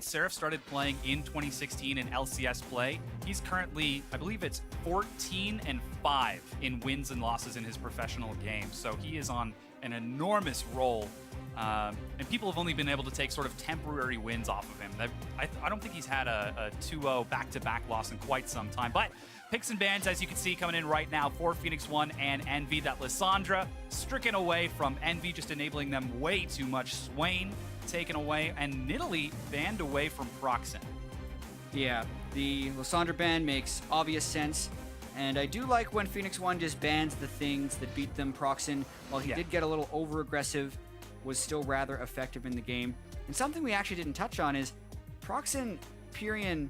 since Seraph started playing in 2016 in LCS play, he's currently, I believe it's 14-5 in wins and losses in his professional game. So he is on an enormous roll. And people have only been able to take sort of temporary wins off of him. I don't think he's had a 2-0 back-to-back loss in quite some time. But picks and bans, as you can see, coming in right now for Phoenix1 and Envy. That Lissandra stricken away from Envy, just enabling them way too much. Swain taken away, and Nidalee banned away from Procxin. Yeah, the Lissandra ban makes obvious sense. And I do like when Phoenix1 just bans the things that beat them. Procxin, while he did get a little over-aggressive, was still rather effective in the game. And something we actually didn't touch on is Procxin, Pirean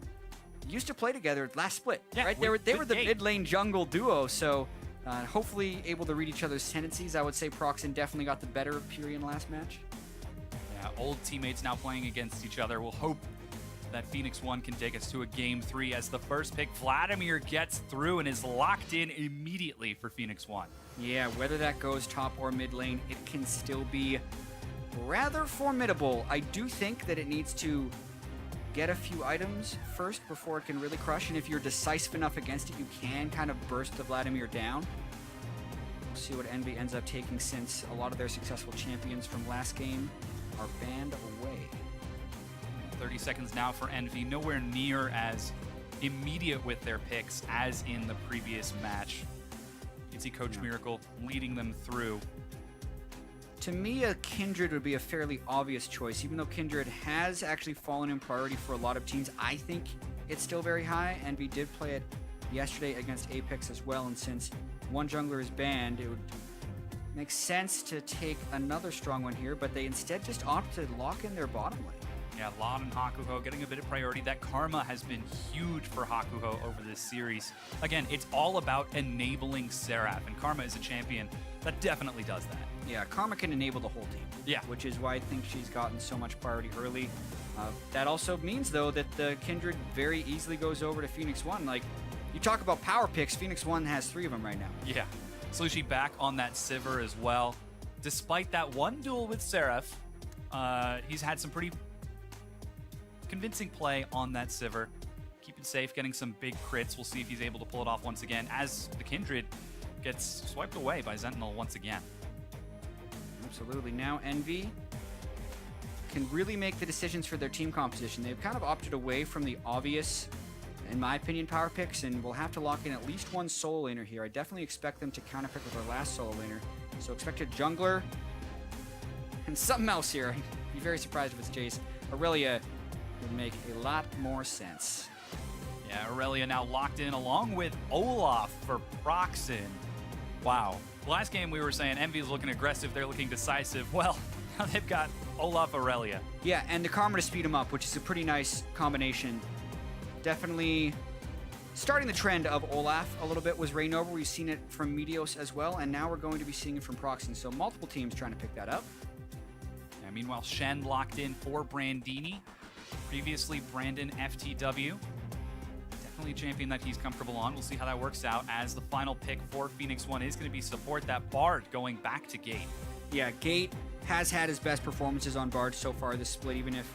used to play together last split, right? They were the mid lane jungle duo, so hopefully able to read each other's tendencies. I would say Procxin definitely got the better of Pirean last match. Yeah, old teammates now playing against each other. We'll hope that Phoenix1 can take us to a game 3 as the first pick, Vladimir, gets through and is locked in immediately for Phoenix1. Yeah, whether that goes top or mid lane, it can still be rather formidable. I do think that it needs to get a few items first before it can really crush, and if you're decisive enough against it, you can kind of burst the Vladimir down. We'll see what Envy ends up taking, since a lot of their successful champions from last game are banned away. 30 seconds now for Envy, nowhere near as immediate with their picks as in the previous match. You can see Coach Miracle leading them through. To me, a Kindred would be a fairly obvious choice. Even though Kindred has actually fallen in priority for a lot of teams, I think it's still very high. Envy did play it yesterday against Apex as well, and since one jungler is banned, it would make sense to take another strong one here, but they instead just opt to lock in their bottom lane. Yeah, Lot and Hakuho getting a bit of priority. That Karma has been huge for Hakuho over this series. Again, it's all about enabling Seraph, and Karma is a champion that definitely does that. Yeah, Karma can enable the whole team. Yeah. Which is why I think she's gotten so much priority early. That also means, though, that the Kindred very easily goes over to Phoenix1. Like, you talk about power picks, Phoenix1 has 3 of them right now. Yeah. Slooshi back on that Sivir as well. Despite that one duel with Seraph, he's had some pretty convincing play on that Sivir. Keeping safe, getting some big crits. We'll see if he's able to pull it off once again as the Kindred gets swiped away by Zentinel once again. Absolutely. Now Envy can really make the decisions for their team composition. They've kind of opted away from the obvious, in my opinion, power picks, and we'll have to lock in at least one solo laner here. I definitely expect them to counter pick with our last solo laner. So expect a jungler and something else here. I'd be very surprised if it's Jace. Irelia would make a lot more sense. Yeah, Irelia now locked in along with Olaf for Procxin. Wow. Last game we were saying Envy is looking aggressive, they're looking decisive. Well, now they've got Olaf Irelia. Yeah, and the Karma to speed him up, which is a pretty nice combination. Definitely starting the trend of Olaf a little bit was Reignover. We've seen it from Meteos as well, and now we're going to be seeing it from Procxin. So multiple teams trying to pick that up. Yeah, meanwhile, Shen locked in for Brandini. Previously, Brandon FTW. Definitely a champion that he's comfortable on. We'll see how that works out as the final pick for Phoenix1 is going to be support that Bard going back to Gate. Yeah, Gate has had his best performances on Bard so far this split, even if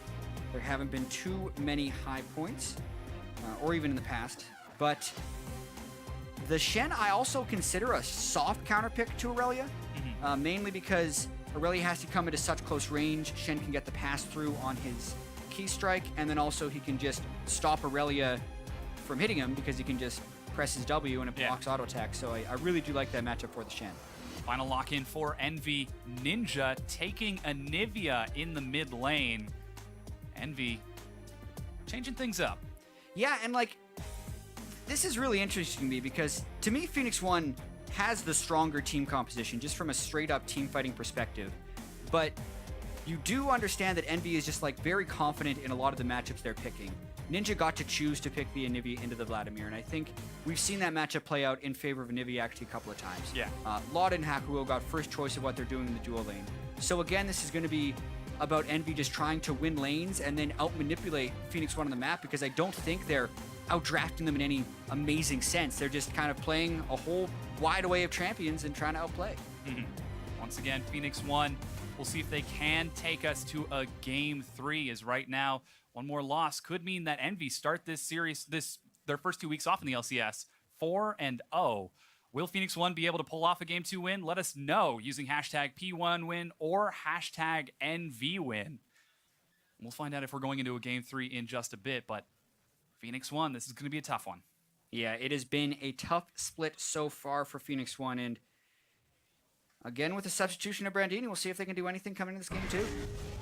there haven't been too many high points, or even in the past. But the Shen I also consider a soft counter pick to Irelia, mainly because Irelia has to come into such close range. Shen can get the pass through on his key strike, and then also he can just stop Irelia from hitting him because he can just press his W and it blocks auto attack. So I really do like that matchup for the Shen. Final lock in for Envy. Ninja taking Anivia in the mid lane. Envy changing things up. Yeah, and like, this is really interesting to me because to me, Phoenix1 has the stronger team composition just from a straight up team fighting perspective. But you do understand that Envy is just like very confident in a lot of the matchups they're picking. Ninja got to choose to pick the Anivia into the Vladimir, and I think we've seen that matchup play out in favor of Anivia actually a couple of times. Yeah. Lot and Hakuho got first choice of what they're doing in the duo lane. So again, this is going to be about Envy just trying to win lanes and then out-manipulate Phoenix1 on the map, because I don't think they're out-drafting them in any amazing sense. They're just kind of playing a whole wide array of champions and trying to outplay. Once again, Phoenix1, we'll see if they can take us to a game 3, as right now, One more loss could mean that Envy start this series, their first 2 weeks off in the LCS 4-0. Will Phoenix1 be able to pull off a Game 2 win? Let us know using hashtag P1win or hashtag NVWin. We'll find out if we're going into a Game 3 in just a bit, but Phoenix1, this is going to be a tough one. Yeah, it has been a tough split so far for Phoenix1, and again, with the substitution of Brandini, we'll see if they can do anything coming in this game too.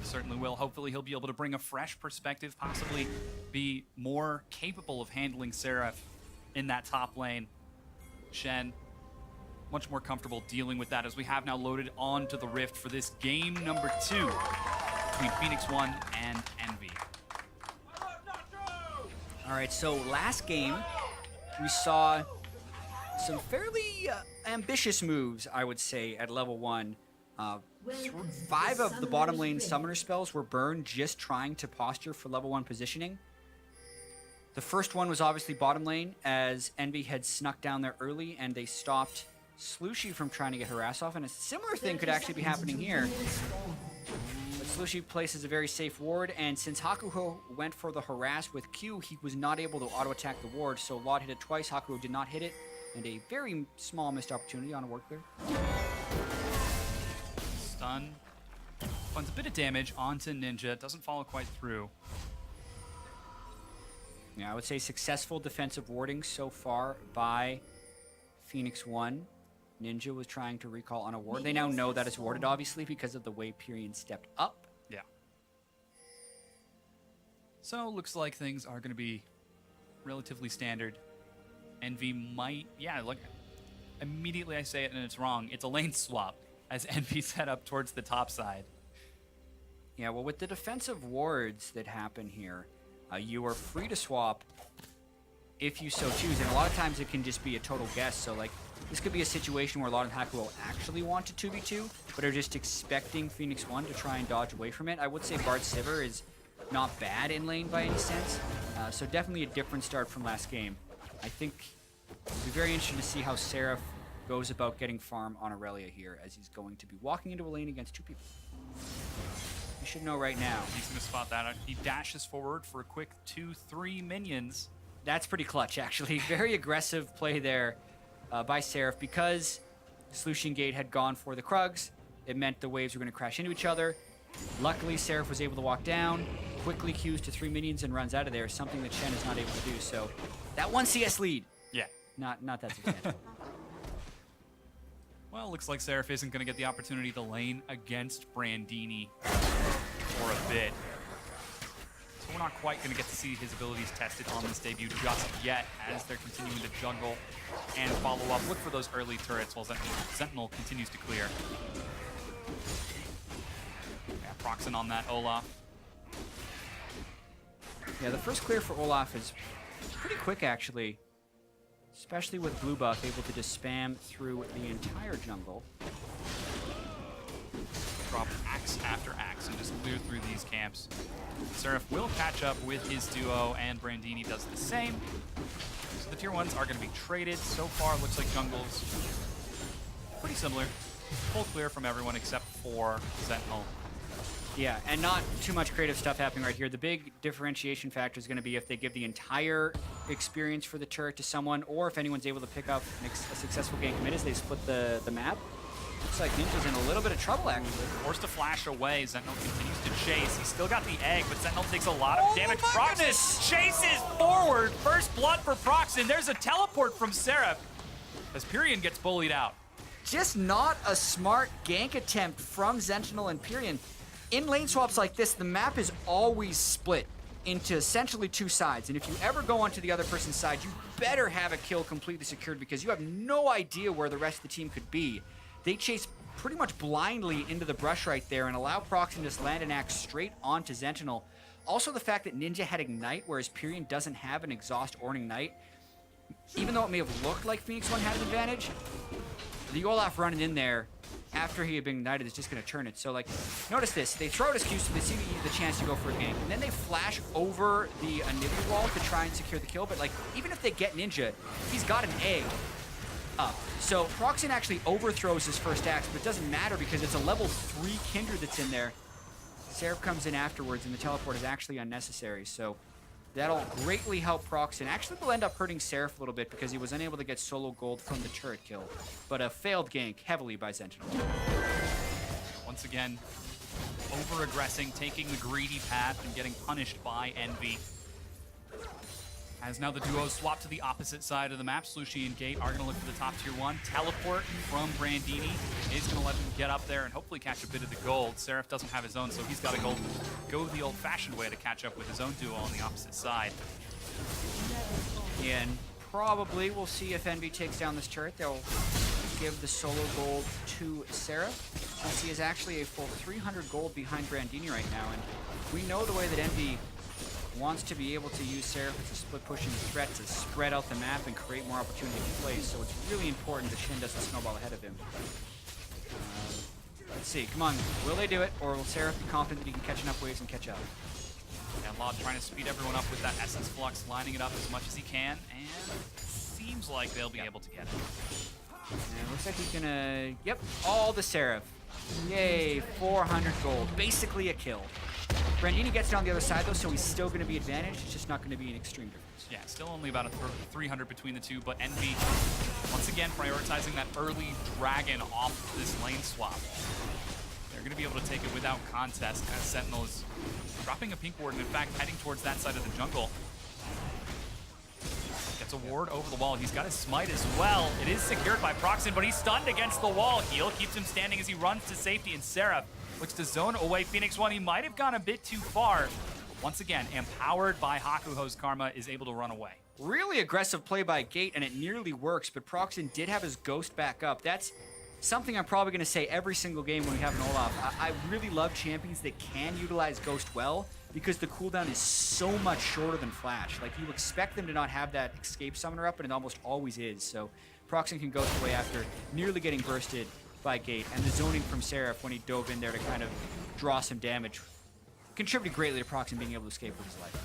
Certainly will. Hopefully he'll be able to bring a fresh perspective, possibly be more capable of handling Seraph in that top lane. Shen, much more comfortable dealing with that as we have now loaded onto the Rift for this game number 2 between Phoenix1 and Envy. All right, so last game, we saw some fairly ambitious moves, I would say, at level 1. 5 of the bottom lane summoner spells were burned just trying to posture for level 1 positioning. The first one was obviously bottom lane, as Envy had snuck down there early, and they stopped Slooshi from trying to get harass off, and a similar thing could actually be happening here. But Slooshi places a very safe ward, and since Hakuho went for the harass with Q, he was not able to auto-attack the ward, so Lot hit it twice, Hakuho did not hit it, and a very small missed opportunity on a ward clear. Stun. Funds a bit of damage onto Ninja. Doesn't follow quite through. Yeah, I would say successful defensive warding so far by Phoenix1. Ninja was trying to recall on a ward. They now know that it's warded, obviously, because of the way Pirean stepped up. Yeah. So, looks like things are going to be relatively standard. Envy might... Yeah, look. Immediately I say it and it's wrong. It's a lane swap as Envy set up towards the top side. Yeah, well, with the defensive wards that happen here, you are free to swap if you so choose, and a lot of times it can just be a total guess. So, like, this could be a situation where a lot of Hakuho will actually want to 2v2, but are just expecting Phoenix1 to try and dodge away from it. I would say Bard Sivir is not bad in lane by any sense, so definitely a different start from last game. I think it'll be very interesting to see how Seraph goes about getting farm on Irelia here, as he's going to be walking into a lane against 2 people. You should know right now. He's going to spot that. He dashes forward for a quick 2-3 minions. That's pretty clutch, actually. Very aggressive play there by Seraph. Because Slooshi and Gate had gone for the Krugs, it meant the waves were going to crash into each other. Luckily, Seraph was able to walk down, quickly queues to 3 minions and runs out of there, something that Shen is not able to do. So that 1 CS lead. Yeah. Not that substantial. Well, looks like Seraph isn't going to get the opportunity to lane against Brandini for a bit. So we're not quite going to get to see his abilities tested on this debut just yet, as they're continuing to juggle and follow up. Look for those early turrets while Zentinel continues to clear. Yeah, Procxin on that Olaf. Yeah, the first clear for Olaf is pretty quick, actually. Especially with blue buff, able to just spam through the entire jungle. Drop axe after axe and just clear through these camps. Seraph will catch up with his duo, and Brandini does the same. So the tier 1s are going to be traded. So far, looks like jungle's pretty similar. Full clear from everyone except for Zentinel. Yeah, and not too much creative stuff happening right here. The big differentiation factor is going to be if they give the entire experience for the turret to someone, or if anyone's able to pick up a successful gank mid as they split the map. Looks like Ninja's in a little bit of trouble, actually. Forced to flash away. Zentinel continues to chase. He's still got the egg, but Zentinel takes a lot of damage. Procxin chases forward. First blood for Procxin. There's a teleport from Seraph as Pirean gets bullied out. Just not a smart gank attempt from Zentinel and Pirean. In lane swaps like this, the map is always split into essentially 2 sides. And if you ever go onto the other person's side, you better have a kill completely secured, because you have no idea where the rest of the team could be. They chase pretty much blindly into the brush right there and allow Procxin to just land an axe straight onto Zentinel. Also, the fact that Ninja had Ignite, whereas Pirean doesn't have an Exhaust or an Ignite, even though it may have looked like Phoenix1 had an advantage, the Olaf running in there after he had been ignited is just going to turn it. So, like, notice this. They throw it as Q, so they see the chance to go for a gank. And then they flash over the Anivia wall to try and secure the kill. But, like, even if they get Ninja, he's got an egg up. So, Procxin actually overthrows his first axe, but it doesn't matter because it's a level 3 Kindred that's in there. Seraph comes in afterwards, and the teleport is actually unnecessary, so that'll greatly help Procxin. Actually, will end up hurting Seraph a little bit because he was unable to get solo gold from the turret kill, but a failed gank heavily by Zentinel. Once again, over-aggressing, taking the greedy path and getting punished by Envy. As now the duo swap to the opposite side of the map, Slooshi and Gate are going to look for the top tier 1. Teleport from Brandini is going to let him get up there and hopefully catch a bit of the gold. Seraph doesn't have his own, so he's got to go the old-fashioned way to catch up with his own duo on the opposite side. Yeah, and probably we'll see if Envy takes down this turret. They'll give the solo gold to Seraph, since he is actually a full 300 gold behind Brandini right now. And we know the way that Envy wants to be able to use Seraph as a split-pushing threat to spread out the map and create more opportunity to play, so it's really important that Shen doesn't snowball ahead of him. Let's see, come on, will they do it, or will Seraph be confident that he can catch enough waves and catch up? And Laud trying to speed everyone up with that Essence Flux, lining it up as much as he can, and seems like they'll be able to get it. And it looks like he's gonna, yep, all the Seraph. Yay, 400 gold, basically a kill. Brandini gets it on the other side though, so he's still going to be advantaged. It's just not going to be an extreme difference. Yeah, still only about a 300 between the two, but Envy, once again, prioritizing that early dragon off this lane swap. They're going to be able to take it without contest as Sentinel is dropping a pink ward and, in fact, heading towards that side of the jungle. Gets a ward over the wall. He's got his smite as well. It is secured by Procxin, but he's stunned against the wall. Heal keeps him standing as he runs to safety, and Seraph looks to zone away Phoenix1. He might have gone a bit too far. But once again, empowered by Hakuho's Karma, is able to run away. Really aggressive play by Gate, and it nearly works, but Procxin did have his Ghost back up. That's something I'm probably going to say every single game when we have an Olaf. I really love champions that can utilize Ghost well, because the cooldown is so much shorter than Flash. Like, you expect them to not have that escape summoner up, and it almost always is. So Procxin can Ghost away after nearly getting bursted by Gate, and the zoning from Seraph when he dove in there to kind of draw some damage contributed greatly to Procxin being able to escape with his life.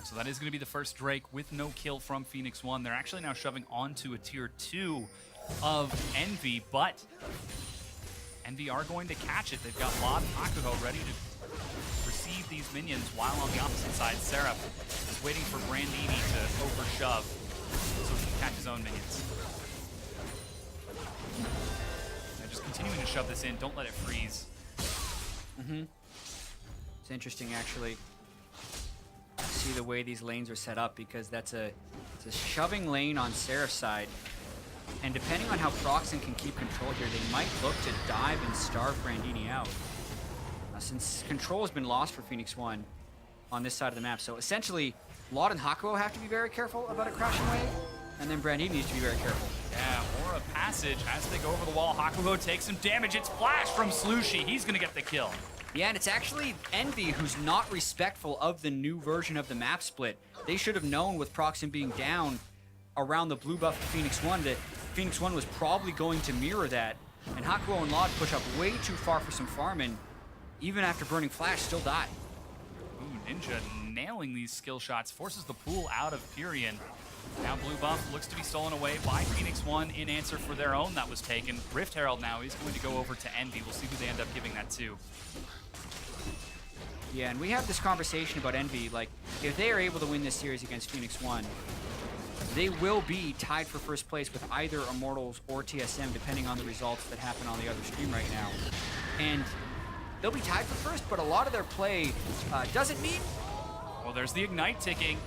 So that is going to be the first Drake with no kill from Phoenix1. They're actually now shoving onto a tier 2 of Envy, but Envy are going to catch it. They've got Laud and Hakuho ready to receive these minions, while on the opposite side, Seraph is waiting for Brandini to overshove so he can catch his own minions. They're just continuing to shove this in. Don't let it freeze. It's interesting, actually, to see the way these lanes are set up, because it's a shoving lane on Seraph's side. And depending on how Procxin can keep control here, they might look to dive and starve Brandini out. Since control has been lost for Phoenix1 on this side of the map. So essentially, Laud and Hakuho have to be very careful about a crashing wave, and then Brandini needs to be very careful. Yeah, or a passage as they go over the wall. Hakuho takes some damage. It's flash from Slooshi. He's going to get the kill. Yeah, and it's actually Envy who's not respectful of the new version of the map split. They should have known, with Procxin being down around the blue buff of Phoenix1, that Phoenix1 was probably going to mirror that. And Hakuho and Laud push up way too far for some farm, and even after burning flash, still die. Ooh, Ninja nailing these skill shots, forces the pool out of Pirean. Now blue buff looks to be stolen away by Phoenix1 in answer for their own that was taken. Rift Herald now is going to go over to Envy. We'll see who they end up giving that to. Yeah, and we have this conversation about Envy. Like, if they are able to win this series against Phoenix1, they will be tied for first place with either Immortals or TSM, depending on the results that happen on the other stream right now. And they'll be tied for first, but a lot of their play doesn't mean... Well, there's the Ignite ticking.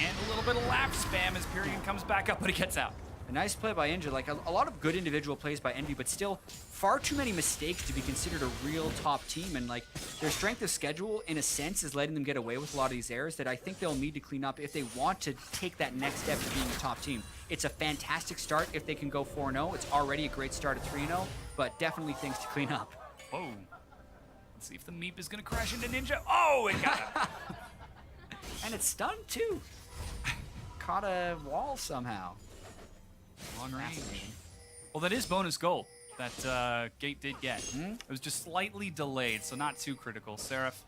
And a little bit of lap spam as Pirean comes back up, but he gets out. A nice play by Ninja. Like, a lot of good individual plays by Envy, but still far too many mistakes to be considered a real top team. And, like, their strength of schedule, in a sense, is letting them get away with a lot of these errors that I think they'll need to clean up if they want to take that next step to being a top team. It's a fantastic start if they can go 4-0. It's already a great start at 3-0, but definitely things to clean up. Whoa. Let's see if the Meep is going to crash into Ninja. Oh, it got him. And it's stunned, too. Caught a wall somehow. Long range. Well, that is bonus gold that Gate did get. It was just slightly delayed, so not too critical. Seraph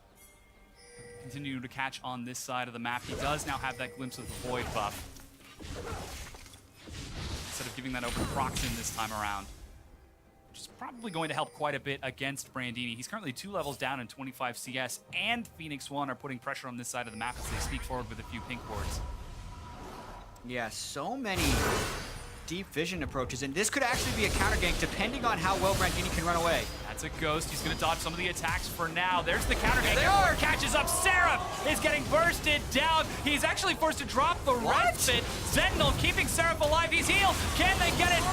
continuing to catch on this side of the map. He does now have that glimpse of the Void buff, instead of giving that over to Procxin this time around. which is probably going to help quite a bit against Brandini. He's currently 2 levels down in 25 CS, and Phoenix1 are putting pressure on this side of the map as they sneak forward with a few pink wards. Yeah, so many deep vision approaches, and this could actually be a counter gank depending on how well Brandini can run away. That's a ghost. He's going to dodge some of the attacks for now. There's the counter gank. They are! Catches up. Seraph is getting bursted down. He's actually forced to drop the respite. Zentinel keeping Seraph alive. He's healed. Can they get it?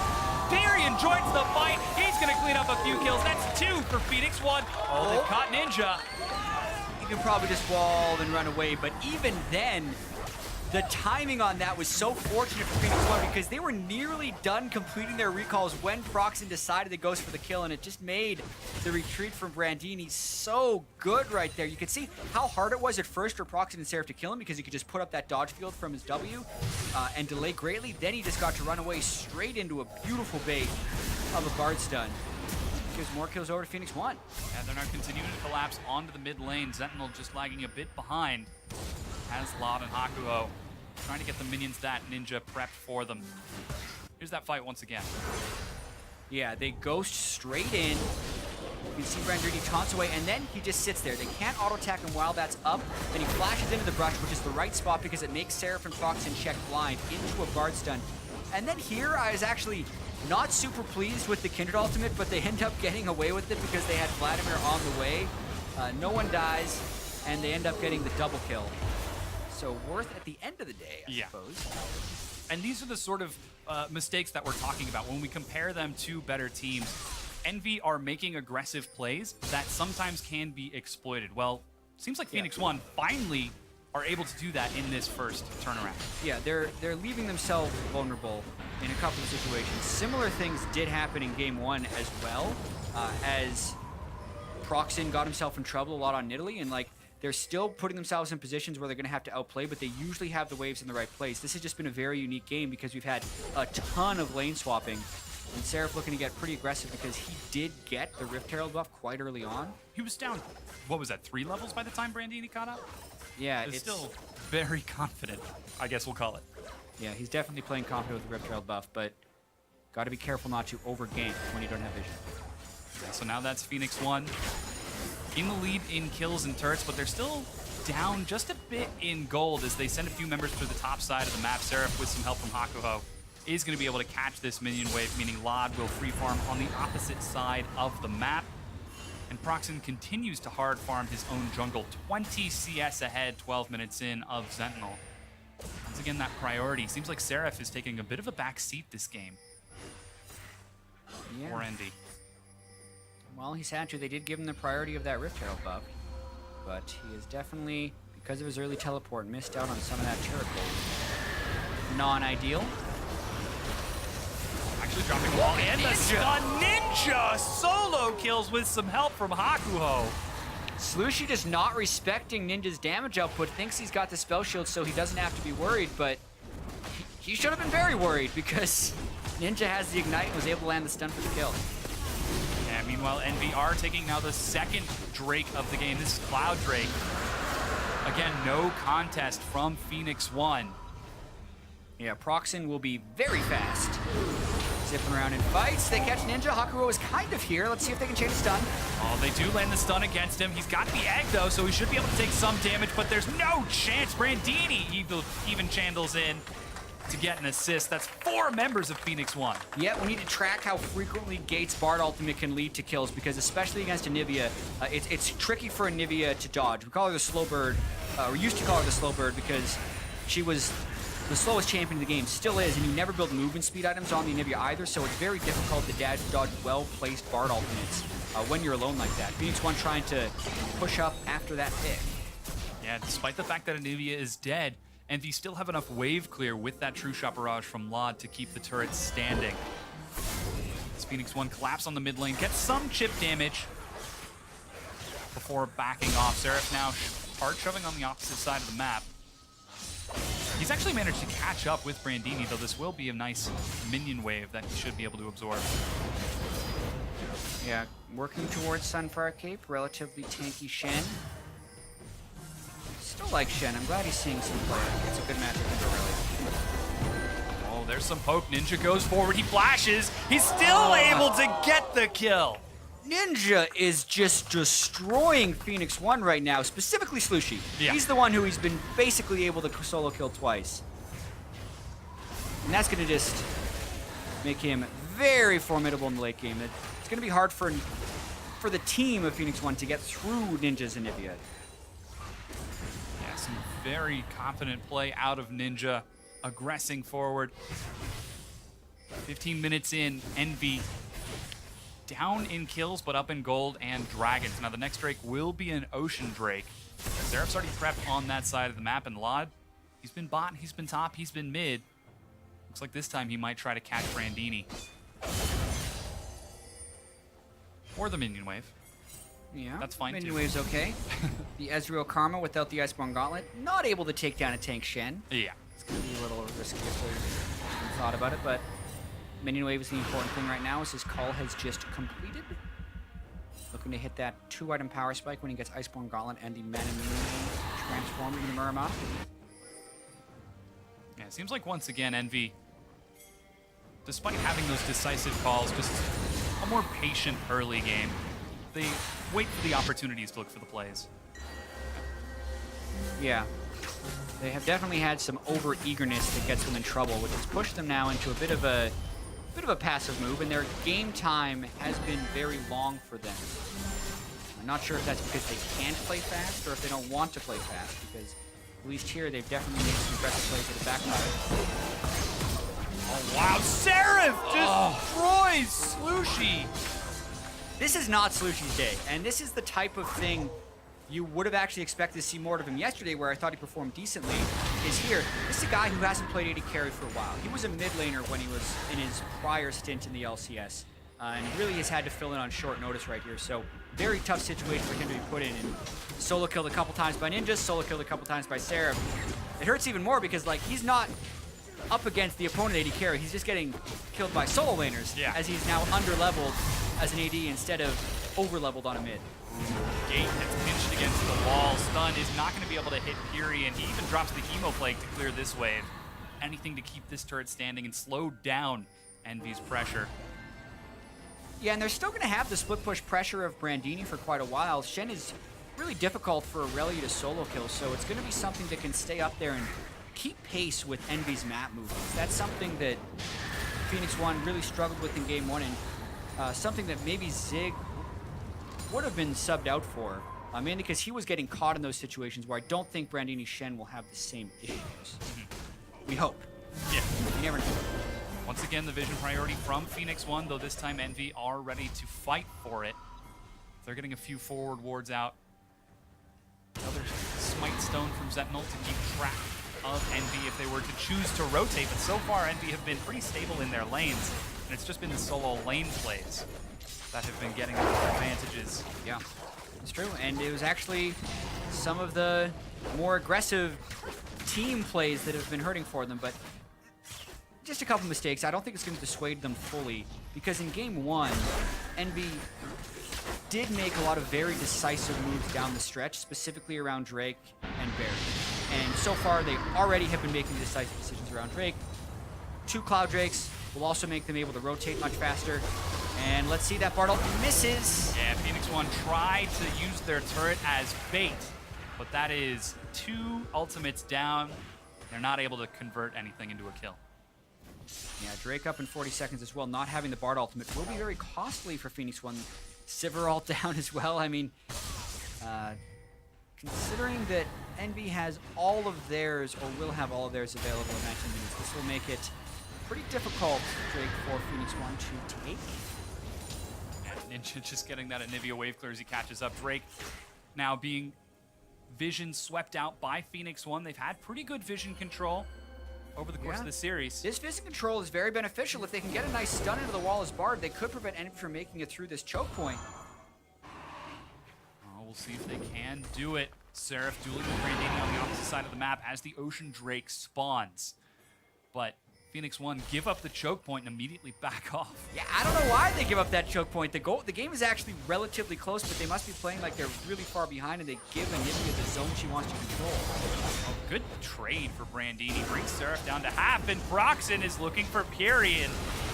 Pirean joins the fight. He's going to clean up a few kills. That's 2 for Phoenix1. Oh, they caught Ninja. You can probably just wall and run away, but even then, the timing on that was so fortunate for Phoenix1 because they were nearly done completing their recalls when Procxin decided to go for the kill, and it just made the retreat from Brandini so good right there. You could see how hard it was at first for Procxin and Seraph to kill him because he could just put up that dodge field from his W and delay greatly. Then he just got to run away straight into a beautiful bait of a Bard stun. Gives more kills over to Phoenix1. And they're now continuing to collapse onto the mid lane. Zentinel just lagging a bit behind. Has Lod and Hakuho trying to get the minions that Ninja prepped for them. Here's that fight once again. Yeah, they ghost straight in. You can see Brandini taunts away, and then he just sits there. They can't auto-attack him while that's up. Then he flashes into the brush, which is the right spot because it makes Seraph and Procxin check blind into a Bard stun. And then here, I was actually not super pleased with the Kindred ultimate, but they end up getting away with it because they had Vladimir on the way. No one dies, and they end up getting the double kill. So worth at the end of the day, I suppose. And these are the sort of mistakes that we're talking about. When we compare them to better teams, Envy are making aggressive plays that sometimes can be exploited. Well, seems like Phoenix1 finally are able to do that in this first turnaround. Yeah, they're leaving themselves vulnerable in a couple of situations. Similar things did happen in game 1 as well, as Procxin got himself in trouble a lot on Nidalee, and like, they're still putting themselves in positions where they're going to have to outplay, but they usually have the waves in the right place. This has just been a very unique game because we've had a ton of lane swapping. And Seraph looking to get pretty aggressive because he did get the Rift Herald buff quite early on. He was down, what was that, 3 levels by the time Brandini caught up? Yeah, it's still very confident, I guess we'll call it. Yeah, he's definitely playing confident with the Rift Herald buff, but got to be careful not to over-gank when you don't have vision. Yeah, so now that's Phoenix1. In the lead in kills and turrets, but they're still down just a bit in gold as they send a few members to the top side of the map. Seraph, with some help from Hakuho, is going to be able to catch this minion wave, meaning Lod will free farm on the opposite side of the map. And Procxin continues to hard farm his own jungle, 20 CS ahead, 12 minutes in of Zentinel. Once again, that priority. Seems like Seraph is taking a bit of a back seat this game. Yeah. For Envy. Well, he's had to. They did give him the priority of that Rift Herald buff, but he is definitely, because of his early teleport, missed out on some of that turret gold. Non-ideal. Actually dropping the wall and the stun. Ninja solo kills with some help from Hakuho. Slooshi just not respecting Ninja's damage output, thinks he's got the spell shield so he doesn't have to be worried, but he should have been very worried because Ninja has the ignite and was able to land the stun for the kill. Yeah, meanwhile, Envy are taking now the second Drake of the game. This is Cloud Drake. Again, no contest from Phoenix1. Yeah, Procxin will be very fast. Zipping around in fights. They catch Ninja. Hakuho is kind of here. Let's see if they can change the stun. Oh, they do land the stun against him. He's got the egg, though, so he should be able to take some damage, but there's no chance. Brandini even channels in to get an assist. That's 4 members of Phoenix1. Yeah, we need to track how frequently Gates' Bard ultimate can lead to kills, because especially against Anivia, it's tricky for Anivia to dodge. We call her the slow bird, or used to call her the slow bird because she was the slowest champion in the game, still is, and you never build movement speed items on the Anivia either, so it's very difficult to dodge well-placed Bard ultimates when you're alone like that. Phoenix1 trying to push up after that pick. Yeah, despite the fact that Anivia is dead, and they still have enough wave clear with that True Shot Barrage from Lod to keep the turrets standing. As Phoenix1 collapse on the mid lane, gets some chip damage before backing off. Seraph now hard shoving on the opposite side of the map. He's actually managed to catch up with Brandini, though this will be a nice minion wave that he should be able to absorb. Yeah, working towards Sunfire Cape, relatively tanky Shen. Still like Shen. I'm glad he's seeing some play. It's a good matchup for Irelia. Oh, there's some poke. Ninja goes forward. He flashes. He's still able to get the kill. Ninja is just destroying Phoenix1 right now, specifically Slooshi. Yeah. He's the one who he's been basically able to solo kill twice. And that's going to just make him very formidable in the late game. It's going to be hard for the team of Phoenix1 to get through Ninja's Anivia. Yeah, some very confident play out of Ninja, aggressing forward. 15 minutes in, Envy down in kills, but up in gold and dragons. Now, the next Drake will be an Ocean Drake. Seraph's already prepped on that side of the map, and Lod, he's been bot, he's been top, he's been mid. Looks like this time he might try to catch Brandini. Or the minion wave. Yeah, that's fine minion too. wave's okay. The Ezreal Karma without the Iceborne Gauntlet, not able to take down a tank Shen. Yeah. It's going to be a little risky if they thought about it, but minion wave is the important thing right now, as his call has just completed. Looking to hit that 2-item power spike when he gets Iceborne Gauntlet and the Mana transformed into Muramasa. Yeah, it seems like once again Envy, despite having those decisive calls, just a more patient early game. They wait for the opportunities to look for the plays. Yeah. They have definitely had some over-eagerness that gets them in trouble, which has pushed them now into a bit of a passive move, and their game time has been very long for them. I'm not sure if that's because they can't play fast or if they don't want to play fast, because at least here they've definitely made some aggressive plays with the backfire. Oh wow, Seraph destroys Slooshi! This is not Slooshi's day, and this is the type of thing you would have actually expected to see more of him yesterday, where I thought he performed decently, is here. This is a guy who hasn't played AD carry for a while. He was a mid laner when he was in his prior stint in the LCS, and really has had to fill in on short notice right here. So very tough situation for him to be put in. And solo killed a couple times by Ninja, solo killed a couple times by Seraph. It hurts even more because like he's not up against the opponent AD carry. He's just getting killed by solo laners, as he's now under-leveled as an AD instead of over-leveled on a mid. Gate gets pinched against the wall. Stun is not going to be able to hit Pirean. He even drops the Hemo Plague to clear this wave. Anything to keep this turret standing and slow down Envy's pressure. Yeah, and they're still going to have the split push pressure of Brandini for quite a while. Shen is really difficult for Irelia to solo kill, so it's going to be something that can stay up there and keep pace with Envy's map movements. That's something that Phoenix1 really struggled with in Game 1, and something that maybe Zig would have been subbed out for, mainly because he was getting caught in those situations where I don't think Brandini Shen will have the same issues. We hope. Yeah. You never know. Once again, the vision priority from Phoenix1, though this time Envy are ready to fight for it. They're getting a few forward wards out. Another Smite Stone from Zentinel to keep track of Envy if they were to choose to rotate, but so far Envy have been pretty stable in their lanes, and it's just been the solo lane plays that have been getting them advantages. Yeah, it's true, and it was actually some of the more aggressive team plays that have been hurting for them, but just a couple mistakes. I don't think it's going to dissuade them fully, because in Game 1, Envy did make a lot of very decisive moves down the stretch, specifically around Drake and Barry. And so far, they already have been making decisive decisions around Drake. 2 Cloud Drakes will also make them able to rotate much faster. And let's see, that Bard ult misses. Yeah, Phoenix1 tried to use their turret as bait, but that is 2 ultimates down. They're not able to convert anything into a kill. Yeah, Drake up in 40 seconds as well. Not having the Bard ultimate will be very costly for Phoenix1. Sivir ult down as well. I mean, considering that Envy has all of theirs, or will have all of theirs available in 19 minutes, this will make it pretty difficult, Drake, for Phoenix1 to take. Yeah, Ninja just getting that Anivia wave clear as he catches up. Drake now being vision swept out by Phoenix1. They've had pretty good vision control over the course of the series. This vision control is very beneficial. If they can get a nice stun into the wall as Bard, they could prevent Envy from making it through this choke point. Oh, we'll see if they can do it. Seraph dueling with Brandini on the opposite side of the map as the Ocean Drake spawns. But Phoenix1 give up the choke point and immediately back off. Yeah, I don't know why they give up that choke point. The game is actually relatively close, but they must be playing like they're really far behind, and they give Anivia the zone she wants to control. Oh, good trade for Brandini. Brings Seraph down to half, and Procxin is looking for Pirean.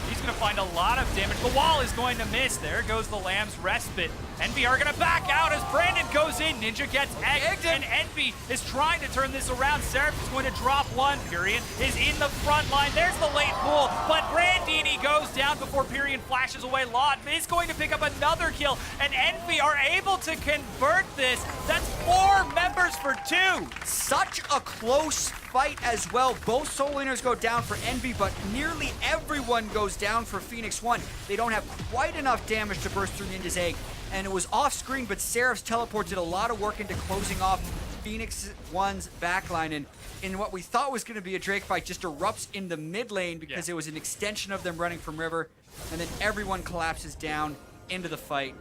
He's going to find a lot of damage. The wall is going to miss. There goes the Lamb's Respite. Envy are going to back out as Brandon goes in. Ninja gets egged, and Envy is trying to turn this around. Seraph is going to drop one. Pirean is in the front line. There's the late pull, but Brandini goes down before Pirean flashes away. Lot is going to pick up another kill, and Envy are able to convert this. That's 4 members for 2. Such a close fight as well. Both soul laners go down for Envy, but nearly everyone goes down for Phoenix1. They don't have quite enough damage to burst through Ninja's egg, and it was off screen, but Seraph's teleport did a lot of work into closing off Phoenix1's backline, and in what we thought was going to be a Drake fight just erupts in the mid lane because it was an extension of them running from river, and then everyone collapses down into the fight.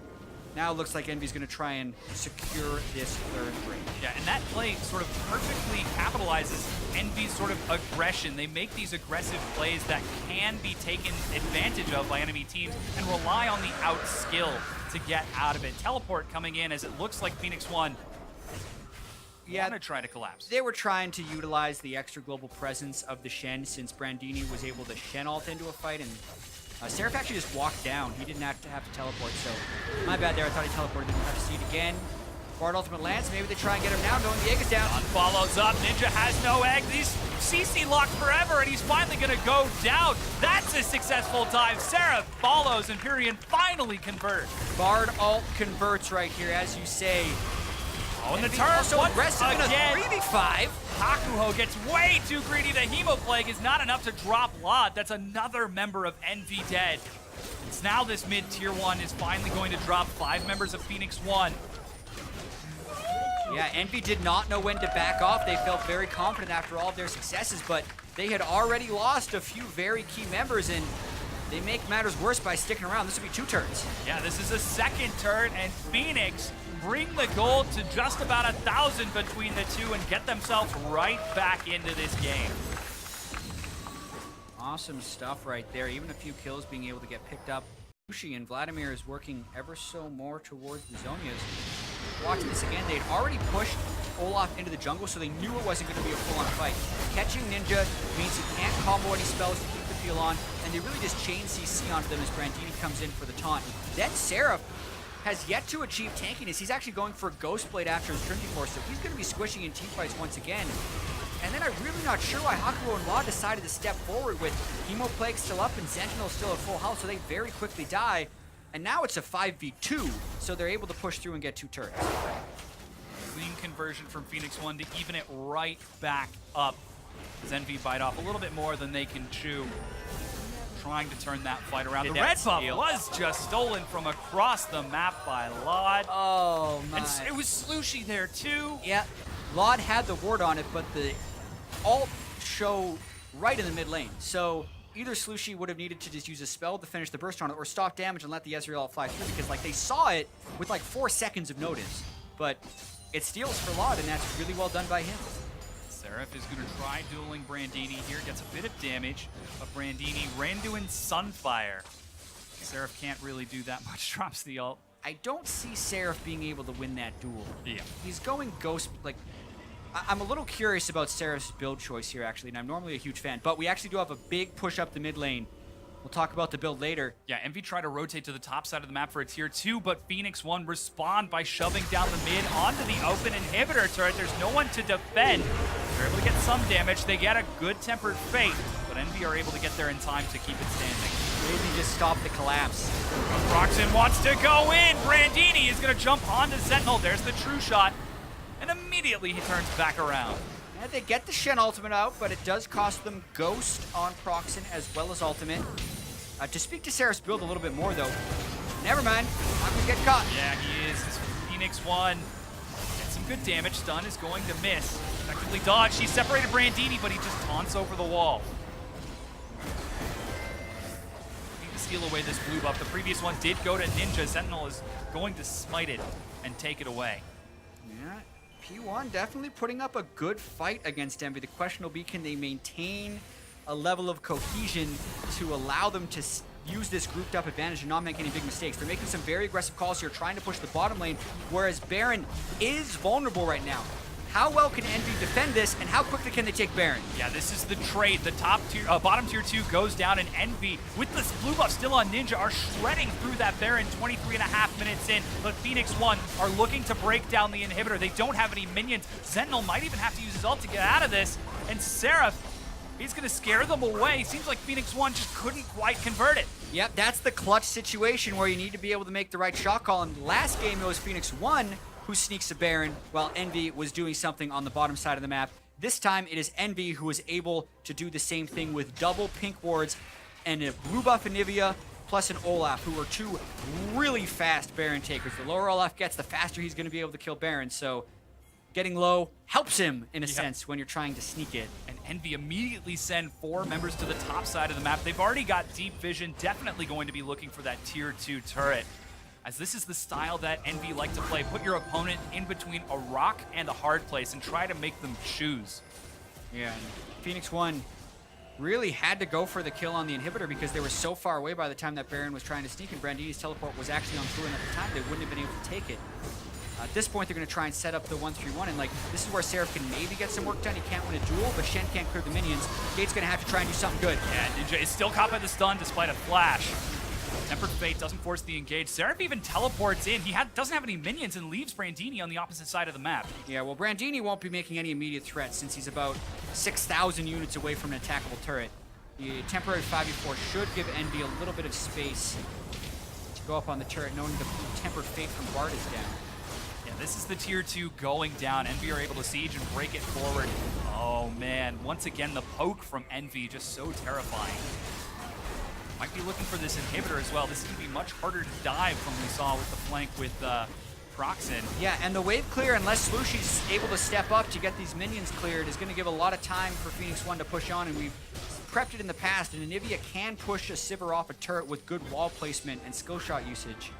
Now it looks like Envy's going to try and secure this third ring. Yeah, and that play sort of perfectly capitalizes Envy's sort of aggression. They make these aggressive plays that can be taken advantage of by enemy teams and rely on the out skill to get out of it. Teleport coming in as it looks like Phoenix1 want to try to collapse. They were trying to utilize the extra global presence of the Shen since Brandini was able to Shen ult into a fight, and Seraph actually just walked down. He didn't have to teleport, so my bad there. I thought he teleported. Didn't have to see it again. Bard ultimate lands. Maybe they try and get him now, knowing the egg is down. Sun follows up. Ninja has no egg. He's CC locked forever, and he's finally going to go down. That's a successful dive. Seraph follows, and Pirean finally converts. Bard ult converts right here, as you say. Oh, and the turn also aggressive again. in a 3v5. Hakuho gets way too greedy. The Hemoplague is not enough to drop Lot. That's another member of Envy dead. It's now this mid-tier 1 is finally going to drop 5 members of Phoenix1. Yeah, Envy did not know when to back off. They felt very confident after all of their successes, but they had already lost a few very key members, and they make matters worse by sticking around. This will be 2 turns. Yeah, this is a second turn, and Phoenix bring the gold to just about 1,000 between the two and get themselves right back into this game. Awesome stuff right there. Even a few kills being able to get picked up. Slooshi and Vladimir is working ever so more towards the Zonias. Watch this again. They'd already pushed Olaf into the jungle, so they knew it wasn't going to be a full-on fight. Catching Ninja means he can't combo any spells to keep the feel on, and they really just chain CC onto them as Brandini comes in for the taunt. Then Seraph has yet to achieve tankiness. He's actually going for Ghostblade after his Trinity Force, so he's going to be squishing in teamfights once again. And then I'm really not sure why Hakuho and Law decided to step forward with Hemoplague still up and Zentinel still at full health, so they very quickly die. And now it's a 5v2, so they're able to push through and get 2 turns. Clean conversion from Phoenix1 to even it right back up. Zenvi bite off a little bit more than they can chew. Trying to turn that fight around. The red buff was just stolen from across the map by Lod. Oh, my. And it was Slooshi there, too. Yeah, Lod had the ward on it, but the ult show right in the mid lane. So either Slooshi would have needed to just use a spell to finish the burst on it or stop damage and let the Ezreal fly through, because like they saw it with like 4 seconds of notice. But it steals for Lod, and that's really well done by him. Seraph is going to try dueling Brandini here. Gets a bit of damage, but Brandini ran doing Sunfire. Seraph can't really do that much. Drops the ult. I don't see Seraph being able to win that duel. Yeah. He's going Ghost, like, I'm a little curious about Seraph's build choice here, actually, and I'm normally a huge fan, but we actually do have a big push up the mid lane. We'll talk about the build later. Yeah, Envy tried to rotate to the top side of the map for a tier 2, but Phoenix1 respond by shoving down the mid onto the open inhibitor turret. There's no one to defend. They're able to get some damage. They get a good tempered fate, but Envy are able to get there in time to keep it standing. Maybe just stop the collapse. Procxin wants to go in. Brandini is going to jump onto Zentinel. There's the true shot, and immediately he turns back around. Yeah, they get the Shen ultimate out, but it does cost them Ghost on Procxin as well as ultimate. To speak to Seraph's build a little bit more, though, never mind. Not going to get caught. Yeah, he is. Phoenix1 gets some good damage. Stun is going to miss. Effectively dodged. She separated Brandini, but he just taunts over the wall. Need to steal away this blue buff. The previous one did go to Ninja. Sentinel is going to smite it and take it away. Yeah, P1 definitely putting up a good fight against Envy. The question will be, can they maintain a level of cohesion to allow them to use this grouped up advantage and not make any big mistakes. They're making some very aggressive calls here, trying to push the bottom lane, whereas Baron is vulnerable right now. How well can Envy defend this, and how quickly can they take Baron? Yeah, this is the trade. The bottom tier 2 goes down, and Envy, with this blue buff still on Ninja, are shredding through that Baron 23.5 minutes in. But Phoenix1 are looking to break down the inhibitor. They don't have any minions. Zentinel might even have to use his ult to get out of this. And Seraph, he's going to scare them away. Seems like Phoenix1 just couldn't quite convert it. Yep, that's the clutch situation where you need to be able to make the right shot call. And last game, it was Phoenix1 who sneaks a Baron while Envy was doing something on the bottom side of the map. This time, it is Envy who is able to do the same thing with double pink wards and a blue buff Anivia plus an Olaf, who are two really fast Baron takers. The lower Olaf gets, the faster he's going to be able to kill Baron. So getting low helps him, in a sense, when you're trying to sneak it. And Envy immediately send 4 members to the top side of the map. They've already got deep vision, definitely going to be looking for that tier 2 turret, as this is the style that Envy like to play. Put your opponent in between a rock and a hard place and try to make them choose. Yeah, and Phoenix1 really had to go for the kill on the inhibitor because they were so far away by the time that Baron was trying to sneak, and Brandini's teleport was actually on Fluent at the time. They wouldn't have been able to take it. At this point, they're going to try and set up the 1-3-1, and this is where Seraph can maybe get some work done. He can't win a duel, but Shen can't clear the minions. Gate's going to have to try and do something good. Yeah, Ninja is still caught by the stun despite a flash. Tempered Fate doesn't force the engage. Seraph even teleports in. He doesn't have any minions and leaves Brandini on the opposite side of the map. Yeah, well, Brandini won't be making any immediate threats since he's about 6,000 units away from an attackable turret. The temporary 5v4 should give Envy a little bit of space to go up on the turret, knowing the Tempered Fate from Bard is down. Yeah, this is the tier 2 going down. Envy are able to siege and break it forward. Oh, man. Once again, the poke from Envy just so terrifying. Might be looking for this inhibitor as well. This is going to be much harder to dive from we saw with the flank with Procxin. Yeah, and the wave clear, unless Slooshi's able to step up to get these minions cleared, is going to give a lot of time for Phoenix1 to push on, and we've prepped it in the past, and Anivia can push a Sivir off a turret with good wall placement and skill shot usage.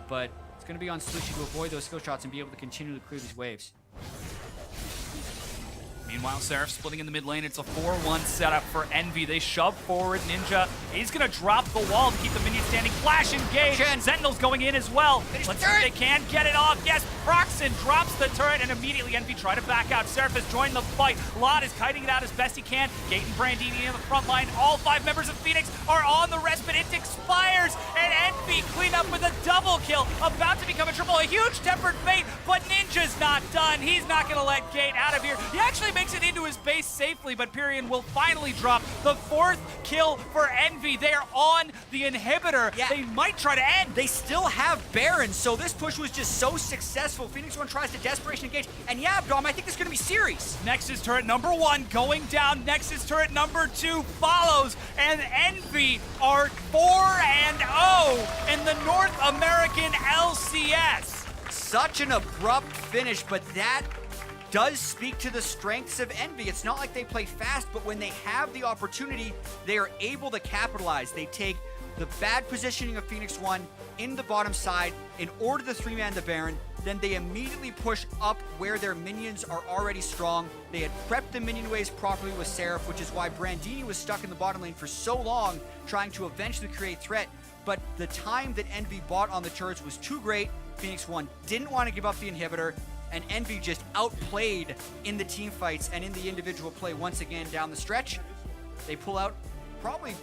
But it's going to be on Slooshi to avoid those skill shots and be able to continue to clear these waves. Meanwhile, Seraph splitting in the mid lane. It's a 4-1 setup for Envy. They shove forward. Ninja is going to drop the wall to keep the minions standing. Flash engage. Sentinel's going in as well. Let's see if they can get it off. Yes, Procxin drops the turret, and immediately Envy try to back out. Seraph has joined the fight. Lot is kiting it out as best he can. Gate and Brandini in the front line. All 5 members of Phoenix are on the respite. It expires, and Envy clean up with a double kill. About to become a triple. A huge Tempered Fate, but Ninja's not done. He's not going to let Gate out of here. He actually makes it into his base safely, but Pirean will finally drop the 4th kill for Envy. They are on the inhibitor. Yeah. They might try to end. They still have Baron, so this push was just so successful. Phoenix1 tries to desperation engage, and yeah, Dom, I think it's going to be series. Nexus turret number 1 going down. Nexus turret number 2 follows, and Envy are 4-0 in the North American LCS. Such an abrupt finish, but that does speak to the strengths of Envy. It's not like they play fast, but when they have the opportunity, they are able to capitalize. They take the bad positioning of Phoenix1 in the bottom side in order to 3-man the Baron, then they immediately push up where their minions are already strong. They had prepped the minion waves properly with Seraph, which is why Brandini was stuck in the bottom lane for so long, trying to eventually create threat. But the time that Envy bought on the turrets was too great. Phoenix1 didn't want to give up the inhibitor, and Envy just outplayed in the team fights and in the individual play once again down the stretch. They pull out probably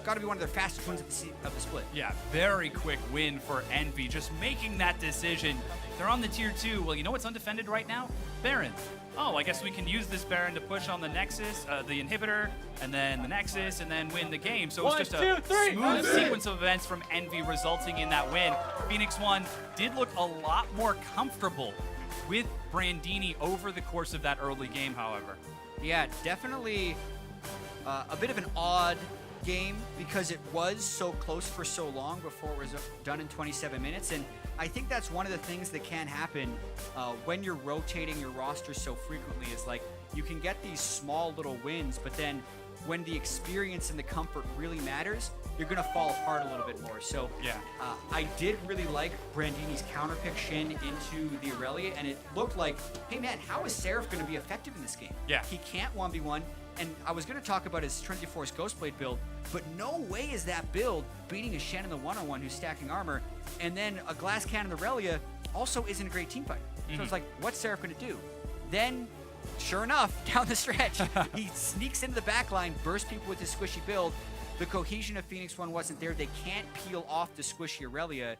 got to be one of their fastest wins of the split. Yeah, very quick win for Envy, just making that decision. They're on the tier 2. Well, you know what's undefended right now? Baron. Oh, I guess we can use this Baron to push on the Nexus, the inhibitor, and then the Nexus, and then win the game. So it's just a smooth sequence of events from Envy resulting in that win. Phoenix1 did look a lot more comfortable with Brandini over the course of that early game, however. Yeah, definitely a bit of an odd game because it was so close for so long before it was done in 27 minutes. And I think that's one of the things that can happen when you're rotating your roster so frequently is like you can get these small little wins, but then when the experience and the comfort really matters, you're going to fall apart a little bit more. So Yeah. I did really like Brandini's counter pick Shen into the Irelia, and it looked like, hey man, how is Seraph going to be effective in this game? Yeah. He can't 1v1, and I was going to talk about his Trinity Force Ghostblade build, but no way is that build beating a Shen in the one-on-one who's stacking armor, and then a Glass Cannon Irelia also isn't a great team fighter. So it's like, what's Seraph going to do? Then, sure enough, down the stretch, he sneaks into the back line, bursts people with his squishy build. The cohesion of Phoenix1 wasn't there. They can't peel off the squishy Irelia.